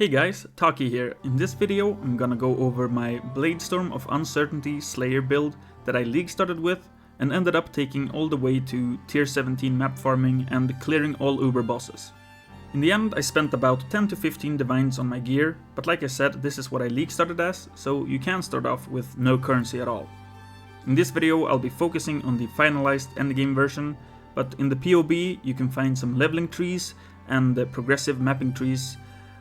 Hey guys, Taki here. In this video I'm gonna go over my Bladestorm of Uncertainty Slayer build that I league started with and ended up taking all the way to tier 17 map farming and clearing all uber bosses. In the end I spent about 10 to 15 divines on my gear, but like I said, this is what I league started as, so you can start off with no currency at all. In this video I'll be focusing on the finalized endgame version, but in the PoE you can find some leveling trees and progressive mapping trees.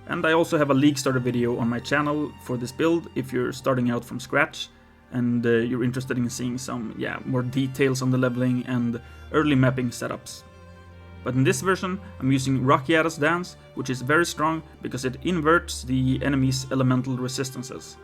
And I also have a league starter video on my channel for this build if you're starting out from scratch and you're interested in seeing some more details on the leveling and early mapping setups. But in this version I'm using Rakiata's dance, which is very strong because it inverts the enemy's elemental resistances.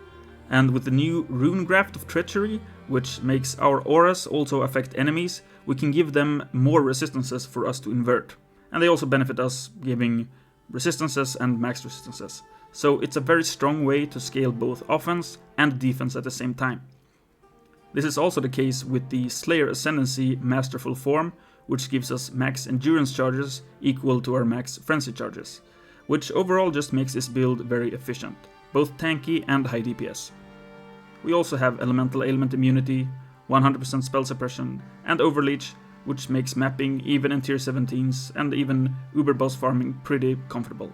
And with the new Runegraft of Treachery, which makes our auras also affect enemies, we can give them more resistances for us to invert. And they also benefit us giving resistances and max resistances. So it's a very strong way to scale both offense and defense at the same time. This is also the case with the Slayer Ascendancy Masterful form, which gives us max endurance charges equal to our max frenzy charges, which overall just makes this build very efficient, both tanky and high DPS. We also have elemental ailment immunity, 100% spell suppression, and overleech, which makes mapping even in tier 17s and even uber boss farming pretty comfortable.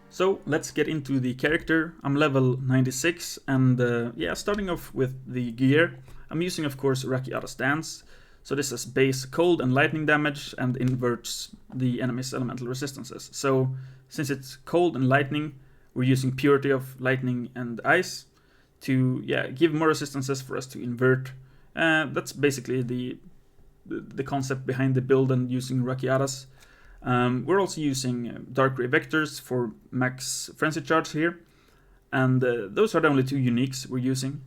So let's get into the character. I'm level 96 and starting off with the gear, I'm using of course Rakiata's dance. So this is base cold and lightning damage and inverts the enemy's elemental resistances. So since it's cold and lightning, we're using purity of lightning and ice to give more resistances for us to invert. That's basically the concept behind the build and using Rakiatas. We're also using Dark Ray Vectors for max Frenzy Charge here, and those are the only two uniques we're using.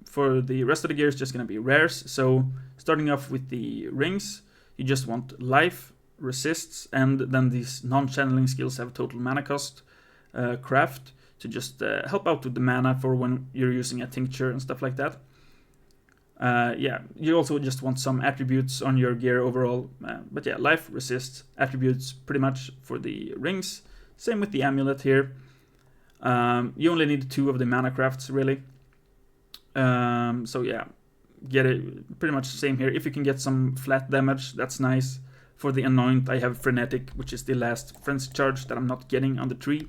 For the rest of the gear is just going to be rares, so starting off with the rings, you just want life, resists, and then these non-channeling skills have total mana cost, craft, to just help out with the mana for when you're using a tincture and stuff like that. You also just want some attributes on your gear overall, but life, resist, attributes pretty much for the rings. Same with the amulet here. You only need 2 of the mana crafts really. Get it pretty much the same here. If you can get some flat damage, that's nice. For the anoint, I have frenetic, which is the last frenzy charge that I'm not getting on the tree.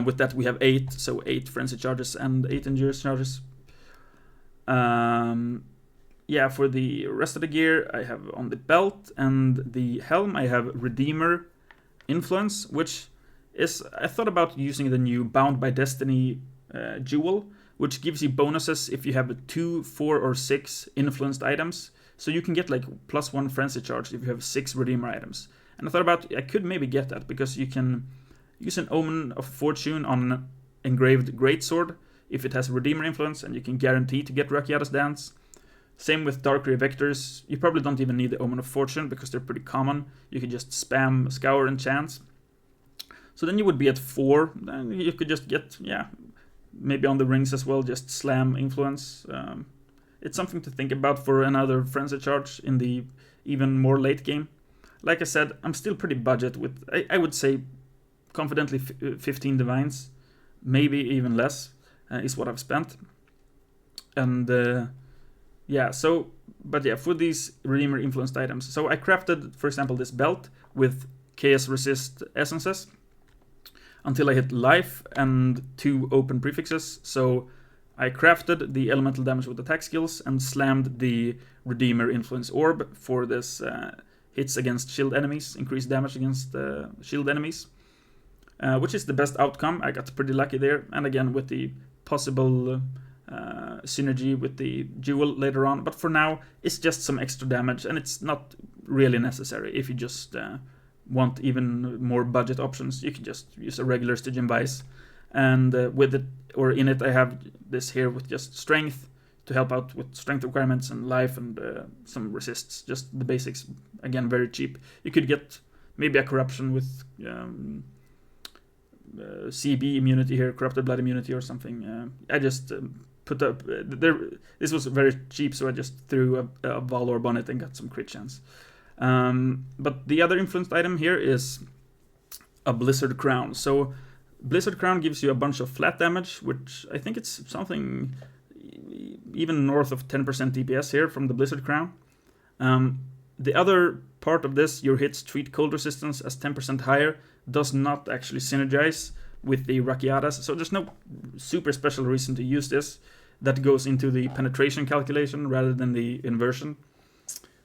With that we have 8, so 8 frenzy charges and 8 endurance charges. For the rest of the gear, I have on the belt and the helm, I have Redeemer Influence, which is, I thought about using the new Bound by Destiny jewel, which gives you bonuses if you have 2, 4, or 6 influenced items. So you can get like +1 frenzy charge if you have 6 Redeemer items. And I thought about, I could maybe get that, because you can use an Omen of Fortune on an engraved greatsword if it has Redeemer influence, and you can guarantee to get Rakiata's dance. Same with Dark Ray Vectors. You probably don't even need the Omen of Fortune because they're pretty common. You could just spam Scour and Chance. So then you would be at 4. Then you could just get, maybe on the rings as well, just slam influence. It's something to think about for another frenzy charge in the even more late game. Like I said, I'm still pretty budget with, I would say confidently 15 divines, maybe even less. Is what I've spent. And for these Redeemer influenced items, so I crafted, for example, this belt with chaos resist essences until I hit life and 2 open prefixes. So I crafted the elemental damage with attack skills and slammed the Redeemer influence orb for this hits against shield enemies, increased damage against shield enemies, which is the best outcome. I got pretty lucky there, and again with the possible synergy with the jewel later on, but for now it's just some extra damage and it's not really necessary. If you just want even more budget options, you can just use a regular Stygian Vice, and with it or in it I have this here with just strength to help out with strength requirements and life and some resists, just the basics, again very cheap. You could get maybe a corruption with CB immunity here, corrupted blood immunity or something. I just put up this was very cheap, so I just threw a Valor on it and got some crit chance. But the other influenced item here is a Blizzard Crown. So Blizzard Crown gives you a bunch of flat damage, which I think it's something even north of 10% DPS here from the Blizzard Crown. The other part of this, your hits treat cold resistance as 10% higher, does not actually synergize with the Rakiatas, so there's no super special reason to use this. That goes into the penetration calculation rather than the inversion.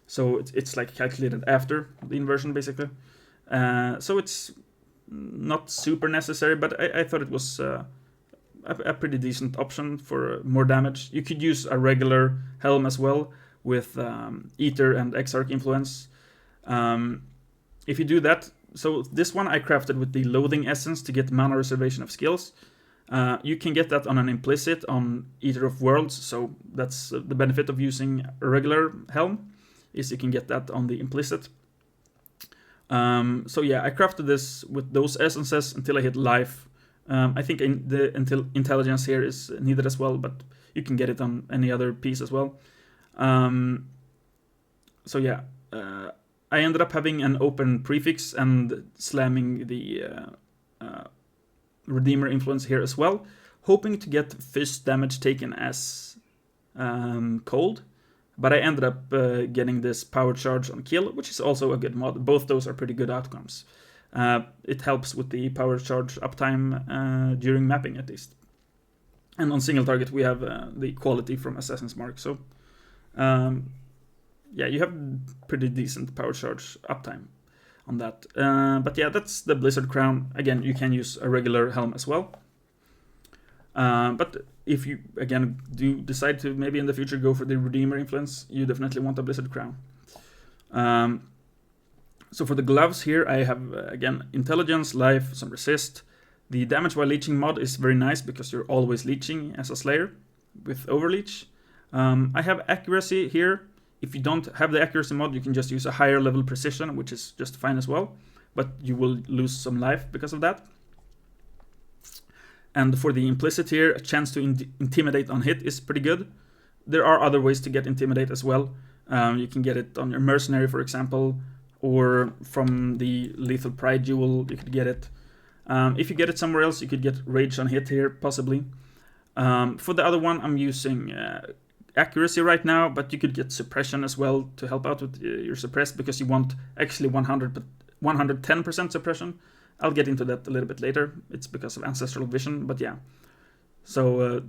So it's like calculated after the inversion, basically. So it's not super necessary, but I thought it was a pretty decent option for more damage. You could use a regular helm as well with Ether and Exarch influence. If you do that, so this one I crafted with the Loathing Essence to get mana reservation of skills. You can get that on an implicit on Eater of Worlds, so that's the benefit of using a regular helm, is you can get that on the implicit. So yeah, I crafted this with those essences until I hit life. I think until intelligence here is needed as well, but you can get it on any other piece as well. So yeah, I ended up having an open prefix and slamming the Redeemer influence here as well, hoping to get fist damage taken as cold, but I ended up getting this power charge on kill, which is also a good mod. Both those are pretty good outcomes. It helps with the power charge uptime during mapping at least. And on single target we have the quality from Assassin's Mark, so yeah, you have pretty decent power charge uptime on that. But yeah, that's the Blizzard Crown. Again, you can use a regular helm as well. But if you, again, do decide to maybe in the future go for the Redeemer influence, you definitely want a Blizzard Crown. So for the gloves here, I have, again, Intelligence, Life, some Resist. The damage while leeching mod is very nice because you're always leeching as a Slayer with Overleech. I have Accuracy here. If you don't have the Accuracy mod, you can just use a higher level Precision, which is just fine as well. But you will lose some life because of that. And for the Implicit here, a chance to Intimidate on hit is pretty good. There are other ways to get Intimidate as well. You can get it on your Mercenary, for example, or from the Lethal Pride Jewel, you could get it. If you get it somewhere else, you could get Rage on hit here, possibly. For the other one, I'm using Accuracy right now, but you could get Suppression as well to help out with your Suppress, because you want actually 110% Suppression. I'll get into that a little bit later. It's because of Ancestral Vision, but yeah. So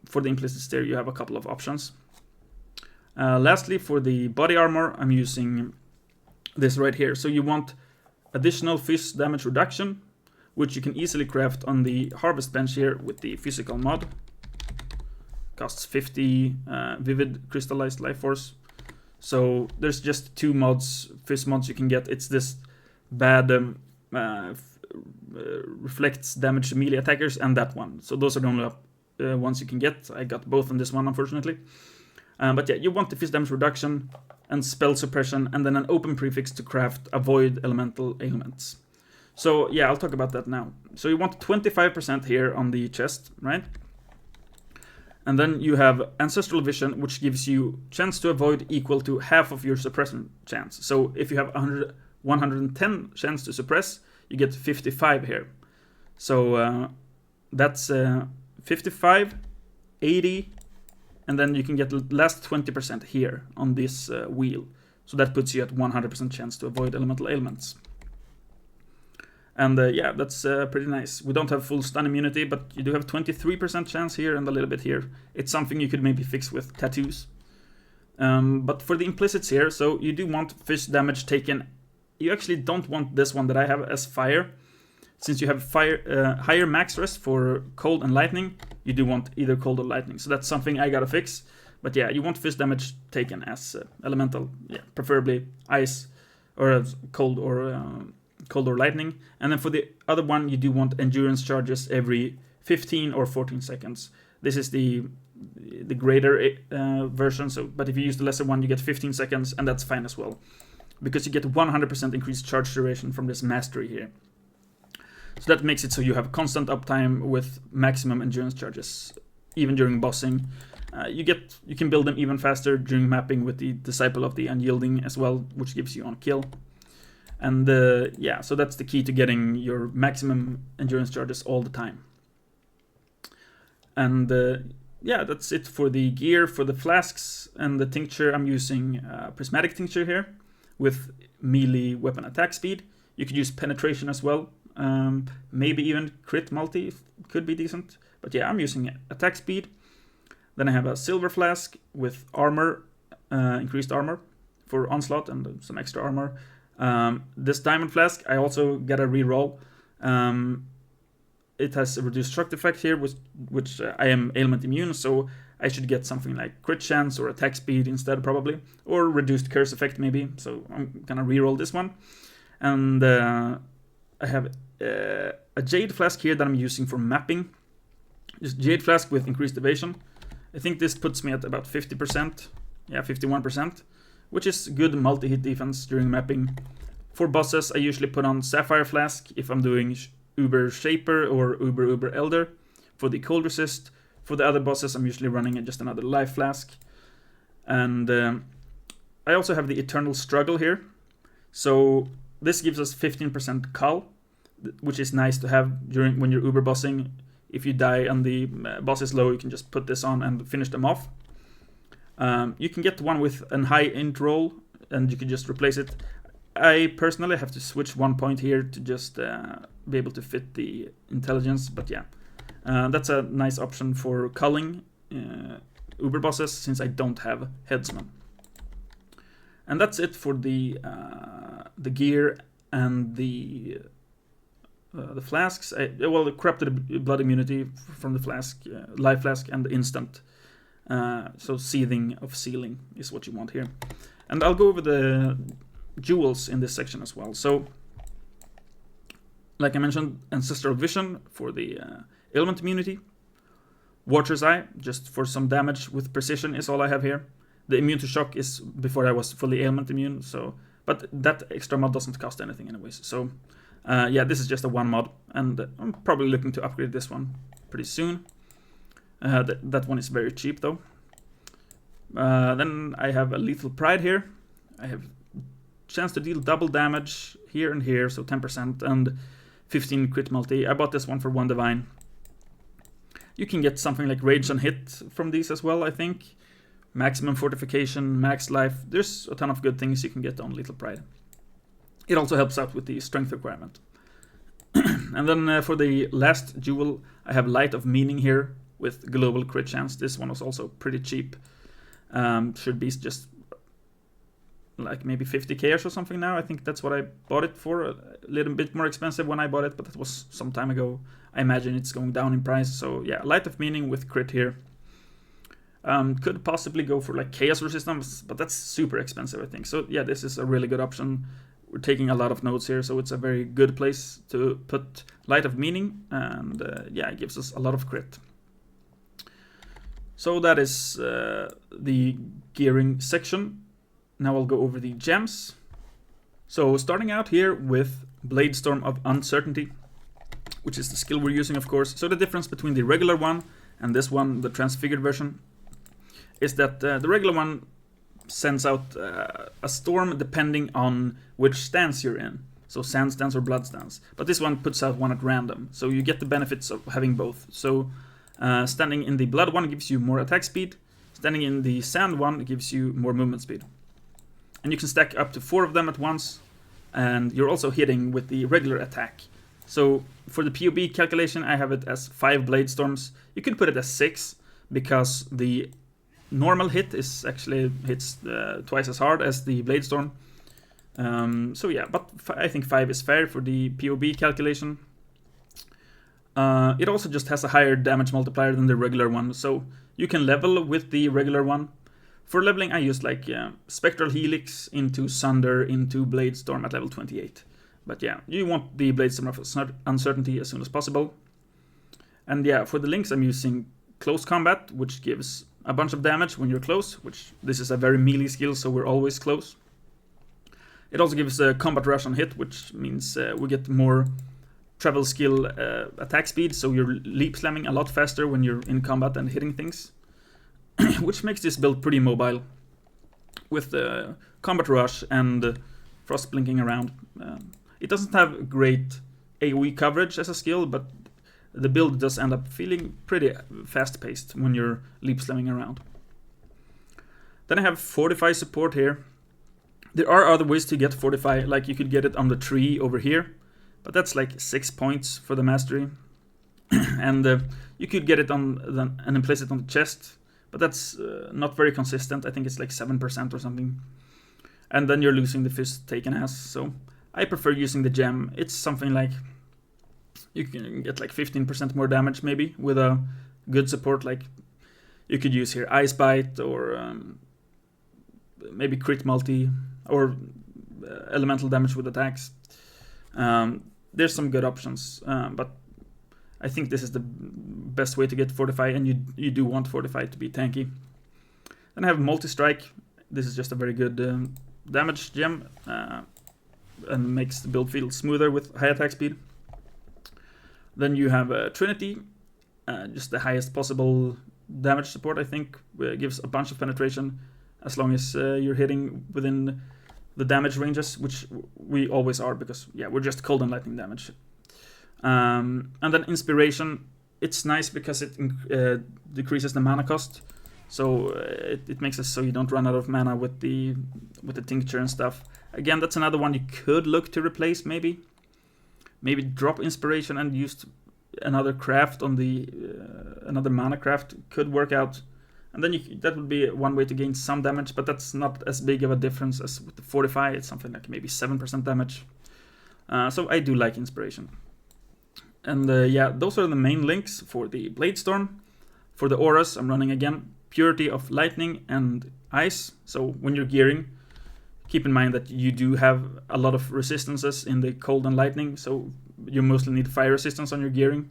for the Implicit Stare, you have a couple of options. Lastly, for the Body Armor, I'm using this right here. So you want additional Fist damage reduction, which you can easily craft on the Harvest bench here with the Physical mod. Costs 50 Vivid Crystallized Life Force. So there's just two mods, Fist mods you can get. It's this bad reflects damage to melee attackers and that one. So those are the only ones you can get. I got both on this one, unfortunately. But yeah, you want the Fist damage reduction and spell suppression, and then an open prefix to craft avoid elemental ailments. So yeah, I'll talk about that now. So you want 25% here on the chest, right? And then you have Ancestral Vision, which gives you chance to avoid equal to half of your suppression chance. So if you have 110 chance to suppress, you get 55 here. So that's 55, 80, and then you can get the last 20% here on this wheel. So that puts you at 100% chance to avoid elemental ailments. And yeah, that's pretty nice. We don't have full stun immunity, but you do have 23% chance here and a little bit here. It's something you could maybe fix with tattoos. But for the implicits here, so you do want fist damage taken. You actually don't want this one that I have as fire. Since you have fire, higher max rest for cold and lightning, you do want either cold or lightning. So that's something I gotta fix. But yeah, you want fist damage taken as elemental, yeah, preferably ice or cold or lightning. And then for the other one, you do want endurance charges every 15 or 14 seconds. This is the greater version. So, but if you use the lesser one, you get 15 seconds, and that's fine as well, because you get 100% increased charge duration from this mastery here. So that makes it so you have constant uptime with maximum endurance charges, even during bossing. You can build them even faster during mapping with the Disciple of the Unyielding as well, which gives you on kill. And yeah, so that's the key to getting your maximum endurance charges all the time. And yeah, that's it for the gear. For the flasks and the tincture, I'm using prismatic tincture here with melee weapon attack speed. You could use penetration as well. Maybe even crit multi could be decent. But yeah, I'm using attack speed. Then I have a silver flask with armor, increased armor for onslaught and some extra armor. This diamond flask, I also get a reroll. It has a reduced struct effect here, which I am ailment immune, so I should get something like crit chance or attack speed instead probably, or reduced curse effect maybe. So I'm gonna reroll this one. And I have a jade flask here that I'm using for mapping. Just jade flask with increased evasion. I think this puts me at about 50%, yeah, 51%, which is good multi-hit defense during mapping. For bosses, I usually put on sapphire flask if I'm doing Uber Shaper or Uber Elder for the cold resist. For the other bosses, I'm usually running just another life flask. And I also have the Eternal Struggle here. So this gives us 15% cull, which is nice to have during when you're Uber bossing. If you die and the boss is low, you can just put this on and finish them off. You can get one with a high int roll, and you can just replace it. I personally have to switch 1 point here to just be able to fit the intelligence, but yeah. That's a nice option for culling Uber bosses, since I don't have headsman. And that's it for the gear and the flasks. Well, the corrupted blood immunity from the flask, life flask, and the instant. So seething of sealing is what you want here. And I'll go over the jewels in this section as well. So, like I mentioned, Ancestral Vision for the ailment immunity. Watcher's Eye, just for some damage with precision, is all I have here. The immune to shock is before I was fully ailment immune, so but that extra mod doesn't cost anything anyways. So yeah, this is just a one mod, and I'm probably looking to upgrade this one pretty soon. That one is very cheap though. Then I have a Lethal Pride here. I have chance to deal double damage here and here, so 10% and 15 crit multi. I bought this one for 1 divine. You can get something like Rage on Hit from these as well, I think. Maximum fortification, max life. There's a ton of good things you can get on Lethal Pride. It also helps out with the strength requirement. And then for the last jewel, I have Light of Meaning here with global crit chance. This one was also pretty cheap. Should be just like maybe 50k or something now. I think that's what I bought it for. A little bit more expensive when I bought it, but that was some time ago. I imagine it's going down in price. So yeah, Light of Meaning with crit here. Could possibly go for like Chaos Resistance, but that's super expensive, I think. So yeah, this is a really good option. We're taking a lot of notes here, so it's a very good place to put Light of Meaning, and yeah, it gives us a lot of crit. So that is the gearing section. Now I'll go over the gems. So starting out here with Bladestorm of Uncertainty, which is the skill we're using, of course. So the difference between the regular one and this one, the transfigured version, is that the regular one sends out a storm depending on which stance you're in. So sand stance or blood stance. But this one puts out one at random. So you get the benefits of having both. So standing in the blood one gives you more attack speed. Standing in the sand one gives you more movement speed. And you can stack up to 4 of them at once. And you're also hitting with the regular attack. So for the PoE calculation, I have it as 5 Bladestorms. You could put it as 6, because the normal hit is actually hits twice as hard as the Bladestorm. So yeah, but I think 5 is fair for the PoE calculation. It also just has a higher damage multiplier than the regular one, so you can level with the regular one. For leveling, I use like Spectral Helix into Sunder into Bladestorm at level 28. But yeah, you want the Bladestorm of Uncertainty as soon as possible. And yeah, for the links, I'm using Close Combat, which gives a bunch of damage when you're close, which this is a very melee skill, so we're always close. It also gives a Combat Rush on hit, which means we get more travel skill attack speed, so you're leap slamming a lot faster when you're in combat and hitting things. which makes this build pretty mobile with Combat Rush and Frost blinking around. It doesn't have great AoE coverage as a skill, but the build does end up feeling pretty fast-paced when you're leap slamming around. Then I have Fortify support here. There are other ways to get Fortify, like you could get it on the tree over here, but that's like 6 points for the mastery. And you could get it on and then place it on the chest, but that's not very consistent. I think it's like 7% or something. And then you're losing the fist taken as, so I prefer using the gem. It's something like you can get like 15% more damage maybe with a good support. Like you could use here Ice Bite or maybe crit multi or elemental damage with attacks. There's some good options, but I think this is the best way to get Fortify, and you do want Fortify to be tanky. Then I have Multi-Strike. This is just a very good damage gem and makes the build feel smoother with high attack speed. Then you have Trinity, just the highest possible damage support, I think. Gives a bunch of penetration as long as you're hitting within the damage ranges, which we always are because, yeah, we're just cold and lightning damage. And then Inspiration, it's nice because it decreases the mana cost. So it makes it so you don't run out of mana with the tincture and stuff. Again, that's another one you could look to replace maybe. Maybe drop Inspiration and use another craft on the another mana craft could work out. And then that would be one way to gain some damage, but that's not as big of a difference as with the Fortify. It's something like maybe 7% damage. So I do like Inspiration. And yeah, those are the main links for the Bladestorm. For the auras, I'm running again Purity of Lightning and Ice. So when you're gearing, keep in mind that you do have a lot of resistances in the cold and lightning, so you mostly need fire resistance on your gearing.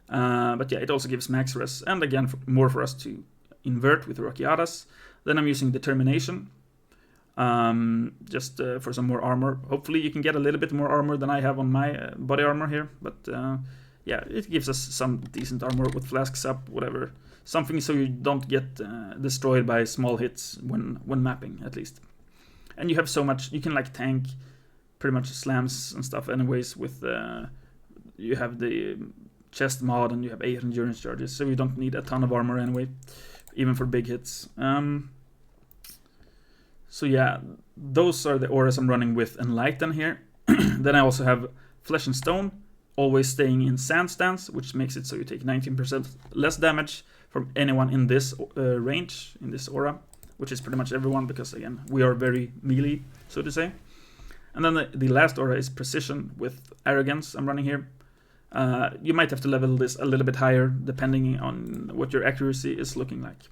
But yeah, it also gives max res, and again, more for us to invert with Rakiatas. Then I'm using Determination, just for some more armor. Hopefully you can get a little bit more armor than I have on my body armor here, but yeah, it gives us some decent armor with Flasks up, whatever. Something so you don't get destroyed by small hits when mapping, at least. And you have so much, you can like tank pretty much slams and stuff anyways with, you have the chest mod and you have 8 endurance charges, so you don't need a ton of armor anyway, even for big hits. So yeah, those are the auras I'm running with Enlighten here. Then I also have Flesh and Stone, always staying in Sand Stance, which makes it so you take 19% less damage from anyone in this range, in this aura, which is pretty much everyone, because again, we are very melee, so to say. And then the last aura is Precision with Arrogance I'm running here. You might have to level this a little bit higher, depending on what your accuracy is looking like.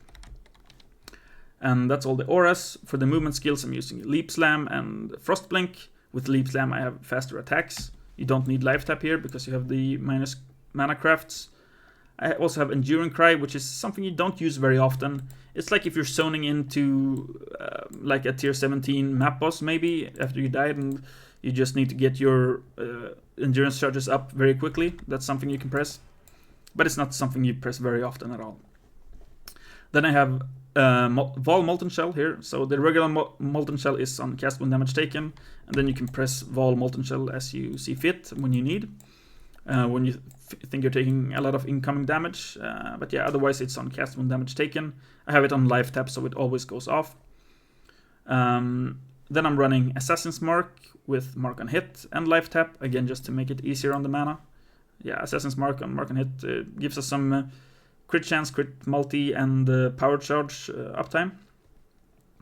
And that's all the auras. For the movement skills, I'm using Leap Slam and Frost Blink. With Leap Slam, I have faster attacks. You don't need Life Tap here, because you have the minus mana crafts. I also have Enduring Cry, which is something you don't use very often. It's like if you're zoning into like a tier 17 map boss maybe after you died and you just need to get your endurance charges up very quickly. That's something you can press, but it's not something you press very often at all. Then I have Vol Molten Shell here. So the regular Molten Shell is on cast when damage taken, and then you can press Vol Molten Shell as you see fit when you need. When you think you're taking a lot of incoming damage. But yeah, otherwise it's on cast when damage taken. I have it on life tap, so it always goes off. Then I'm running Assassin's Mark with Mark on Hit and life tap, again just to make it easier on the mana. Yeah, Assassin's Mark on Hit gives us some crit chance, crit multi, and power charge uptime.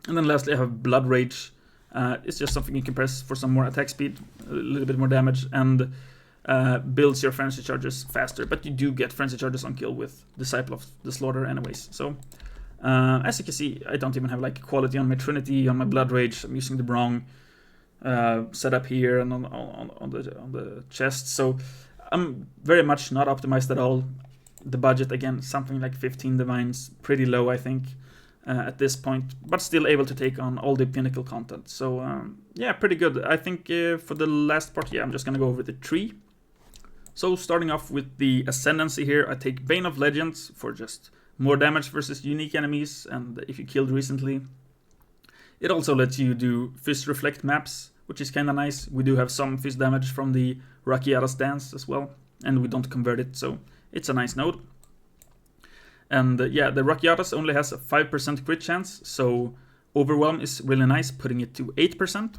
And then lastly I have Blood Rage. It's just something you can press for some more attack speed, a little bit more damage, and builds your frenzy charges faster, but you do get frenzy charges on kill with Disciple of the Slaughter anyways. So as you can see, I don't even have like quality on my Trinity, on my Blood Rage. I'm using the wrong setup here and on the chest, so I'm very much not optimized at all. The budget, again, something like 15 divines, pretty low I think at this point, but still able to take on all the pinnacle content. So yeah, pretty good. I think for the last part, yeah, I'm just gonna go over the tree. So starting off with the Ascendancy here, I take Bane of Legends for just more damage versus unique enemies, and if you killed recently. It also lets you do Fist Reflect maps, which is kinda nice. We do have some Fist damage from the Rakiata stance as well, and we don't convert it, so it's a nice node. And yeah, the Rakiatas only has a 5% crit chance, so Overwhelm is really nice, putting it to 8%.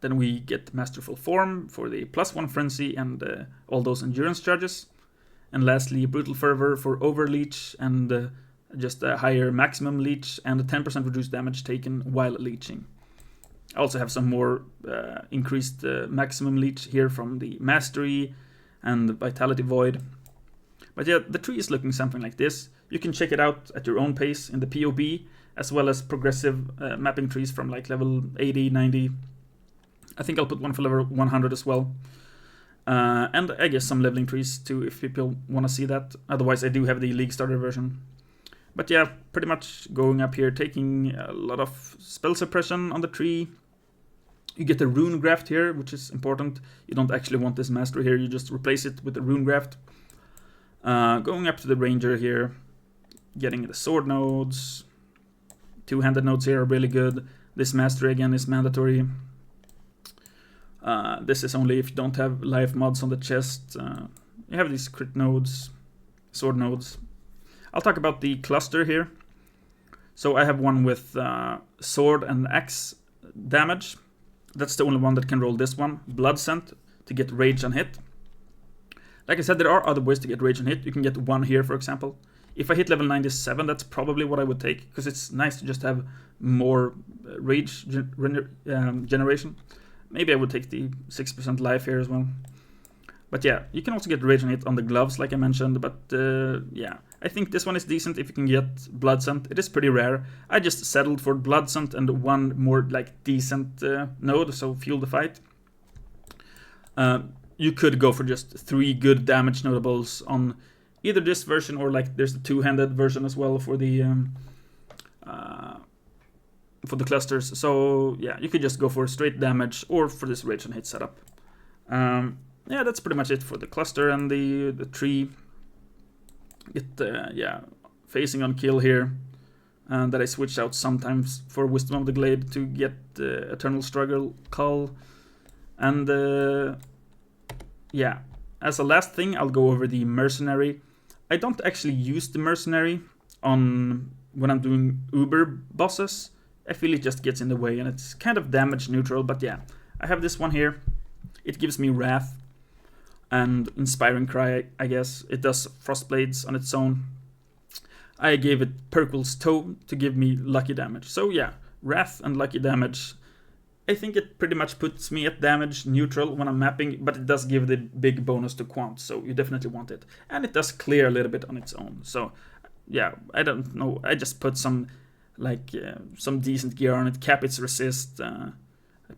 Then we get Masterful Form for the +1 Frenzy and all those endurance charges. And lastly, Brutal Fervor for Overleech and just a higher maximum leech and a 10% reduced damage taken while leeching. I also have some more increased maximum leech here from the Mastery and the Vitality Void. But yeah, the tree is looking something like this. You can check it out at your own pace in the PoB, as well as progressive mapping trees from like level 80, 90. I think I'll put one for level 100 as well. And I guess some leveling trees too, if people want to see that. Otherwise, I do have the League Starter version. But yeah, pretty much going up here, taking a lot of spell suppression on the tree. You get the Runegraft here, which is important. You don't actually want this Mastery here, you just replace it with the Runegraft. Going up to the Ranger here, getting the Sword nodes. Two-handed nodes here are really good. This Mastery again is mandatory. This is only if you don't have life mods on the chest. You have these crit nodes, sword nodes. I'll talk about the cluster here. So I have one with sword and axe damage. That's the only one that can roll this one. Blood Scent to get rage and hit. Like I said, there are other ways to get rage and hit. You can get one here, for example. If I hit level 97, that's probably what I would take, because it's nice to just have more rage generation. Maybe I would take the 6% life here as well. But yeah, you can also get rage and hit on the gloves, like I mentioned. But yeah, I think this one is decent if you can get Blood Scent. It is pretty rare. I just settled for Blood Scent and one more like decent node, so Fuel the Fight. You could go for just 3 good damage notables on either this version or like there's the two-handed version as well for the clusters. So yeah, you could just go for straight damage or for this rage and hit setup. Yeah, that's pretty much it for the cluster and the tree. Get yeah, facing on kill here, and that I switch out sometimes for Wisdom of the Glade to get Eternal Struggle Call. And yeah, as a last thing, I'll go over the Mercenary. I don't actually use the Mercenary on when I'm doing Uber bosses. I feel it just gets in the way and it's kind of damage neutral, but yeah. I have this one here. It gives me Wrath and Inspiring Cry, I guess. It does Frostblades on its own. I gave it Perkle's Toe to give me lucky damage. So yeah, Wrath and lucky damage. I think it pretty much puts me at damage neutral when I'm mapping, but it does give the big bonus to Quant, so you definitely want it. And it does clear a little bit on its own. So yeah, I don't know. I just put some like some decent gear on it. Cap its resist. I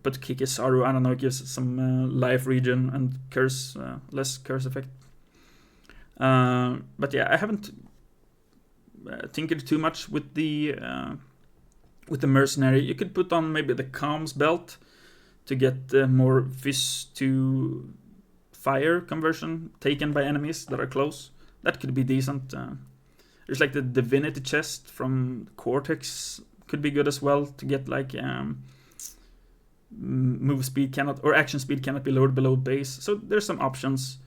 put Kikisaru. I don't know. It gives some life regen and curse, less curse effect. But yeah, I haven't tinkered too much with the Mercenary. You could put on maybe the Calms belt to get more fist to fire conversion taken by enemies that are close. That could be decent. There's like the Divinity chest from Cortex could be good as well to get like move speed cannot, or action speed cannot be lowered below base. So there's some options.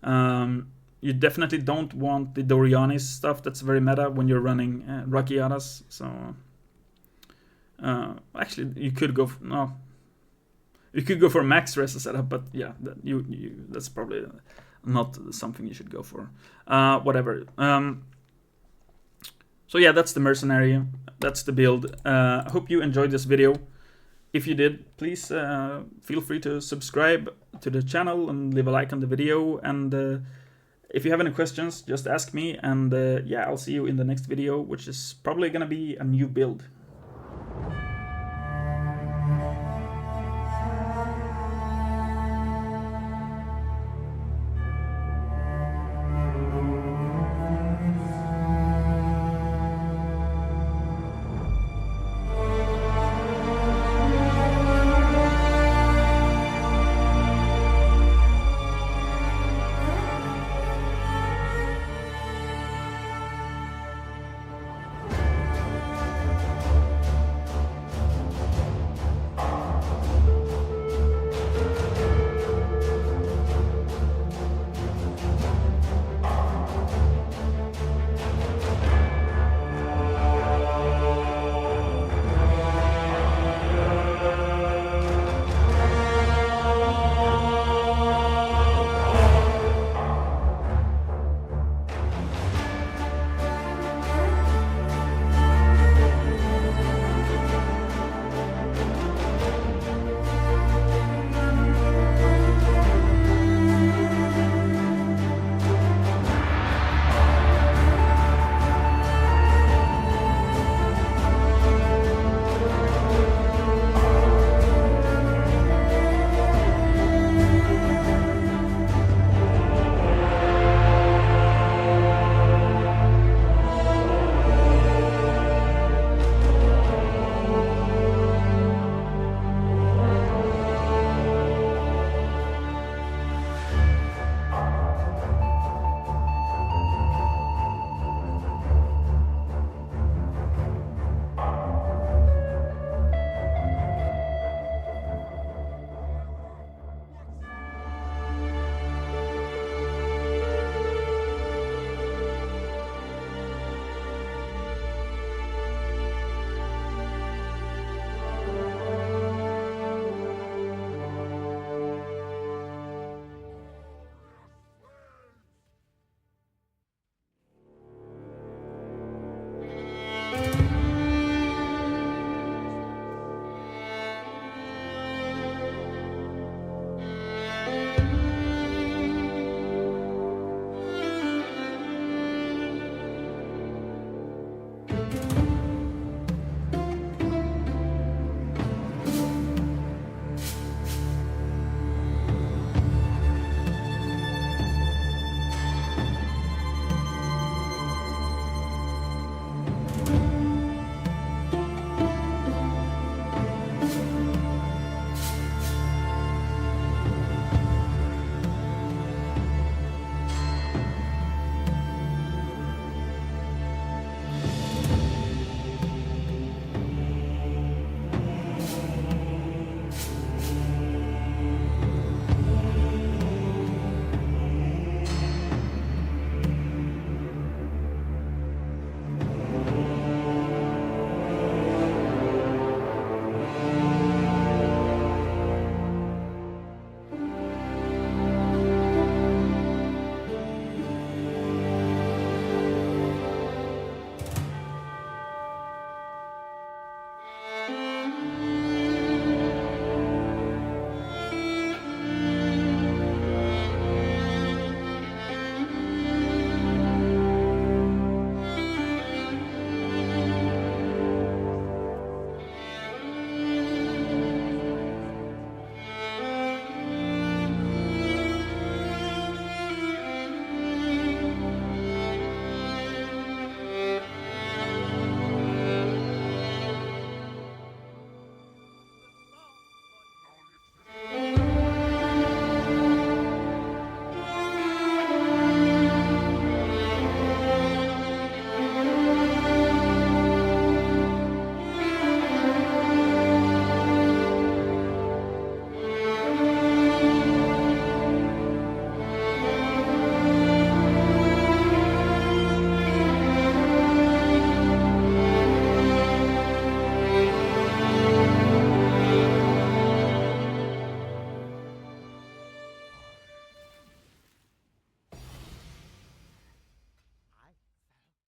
You definitely don't want the Dorianis stuff. That's very meta when you're running Rakiatas. So actually, you could go for, no. You could go for max res setup, but yeah, that's probably not something you should go for. Whatever. So yeah, that's the Mercenary. That's the build. I hope you enjoyed this video. If you did, please feel free to subscribe to the channel and leave a like on the video. And if you have any questions, just ask me. And yeah, I'll see you in the next video, which is probably gonna be a new build.